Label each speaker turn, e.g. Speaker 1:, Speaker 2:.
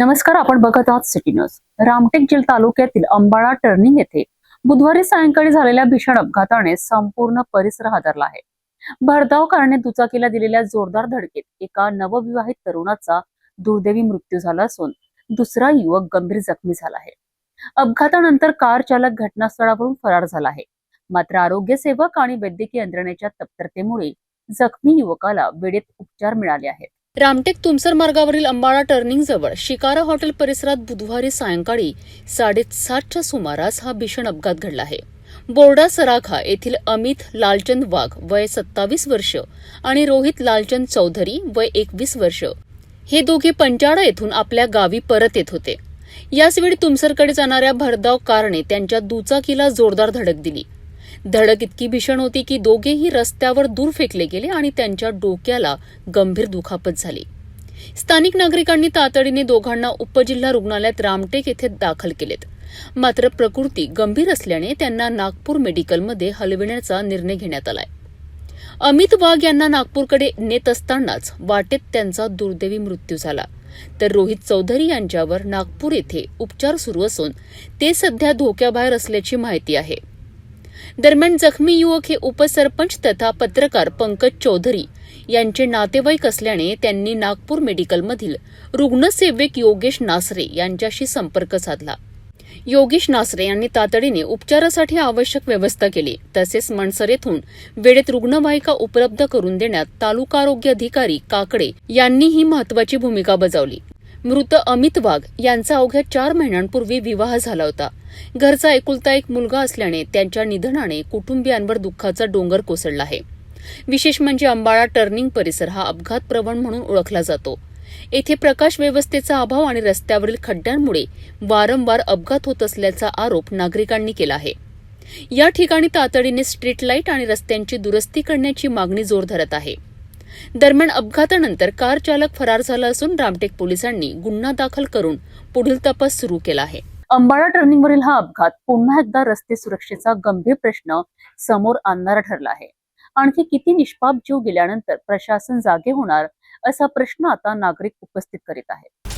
Speaker 1: नमस्कार, आपण बघत आहात सिटी न्यूज। रामटेक जिल्हा तालुक्यातील अंबाळा टर्निंग येथे बुधवारी सायंकाळी झालेल्या भीषण अपघाताने संपूर्ण परिसर हादरला आहे। भरधाव कारने दुचाकीला दिलेल्या जोरदार धडकेत एका नवविवाहित तरुणाचा दुर्दैवी मृत्यू झाला असून दुसरा युवक गंभीर जखमी झाला आहे। अपघातानंतर कार चालक घटनास्थळावरून फरार झाला आहे। मात्र आरोग्य सेवक आणि वैद्यकीय यंत्रणेच्या तत्परतेमुळे जखमी युवकाला वेळेत उपचार मिळाले आहेत। रामटेक तुमसर मार्गावरील अंबाळा टर्निंग जवळ शिकारा हॉटेल परिसरात बुधवारी सायंकाळी 7:30च्या सुमारास हा भीषण अपघात घडला आहे। बोर्डा सराखा येथील अमित लालचंद वाघ वय 27 वर्ष आणि रोहित लालचंद चौधरी वय 21 वर्ष हे दोघे पंचाळा येथून आपल्या गावी परत येत होते। याचवेळी तुमसरकडे जाणाऱ्या भरधाव कारने त्यांच्या दुचाकीला जोरदार धडक दिली। धडक इतकी भीषण होती की दोघेही रस्त्यावर दूर फेकले गेले आणि त्यांच्या डोक्याला गंभीर दुखापत झाली। स्थानिक नागरिकांनी तातडीने दोघांना उपजिल्हा रुग्णालयात रामटेक येथे दाखल केलेत। मात्र प्रकृती गंभीर असल्याने त्यांना नागपूर मेडिकलमध्ये हलविण्याचा निर्णय घेण्यात आलाय। अमित वाघ यांना नागपूरकडे नेत असतानाच वाटेत त्यांचा दुर्दैवी मृत्यू झाला, तर रोहित चौधरी यांच्यावर नागपूर येथे उपचार सुरू असून ते सध्या धोक्याबाहेर असल्याची माहिती आहे। दरम्यान जखमी युवक हे उपसरपंच तथा पत्रकार पंकज चौधरी यांचे नातेवाईक असल्याने त्यांनी नागपूर मेडिकलमधील रुग्णसेवक योगेश नासरे यांच्याशी संपर्क साधला। योगेश नासरे यांनी तातडीने उपचारासाठी आवश्यक व्यवस्था केली। तसेच मनसर येथून वेळेत रुग्णवाहिका उपलब्ध करून देण्यात तालुका आरोग्य अधिकारी काकडे यांनीही महत्वाची भूमिका बजावली। मृत अमित वाघ यांचा अवघ्या 4 महिन्यांपूर्वी विवाह झाला होता। घरचा एकुलता एक मुलगा असल्याने त्यांच्या निधनाने कुटुंबियांवर दुःखाचा डोंगर कोसळला आहे। विशेष म्हणजे अंबाळा टर्निंग परिसर हा अपघात प्रवण म्हणून ओळखला जातो। येथे प्रकाश व्यवस्थेचा अभाव आणि रस्त्यावरील खड्ड्यांमुळे वारंवार अपघात होत असल्याचा आरोप नागरिकांनी केला आहे। या ठिकाणी तातडीने स्ट्रीट लाईट आणि रस्त्यांची दुरुस्ती करण्याची मागणी जोर धरत आहे। दरम्यान अपघातानंतर कार चालक फरार झाला असून रामटेक पोलिसांनी गुन्हा दाखल करून पुढील तपास सुरू केला आहे। अंबाळा टर्निंगवरील हा अपघात पुन्हा एकदा रस्ते सुरक्षेचा गंभीर प्रश्न समोर आणणारा ठरला आहे। आणखी किती निष्पाप जीव गेल्यानंतर प्रशासन जागे होणार असा प्रश्न आता नागरिक उपस्थित करीत आहेत।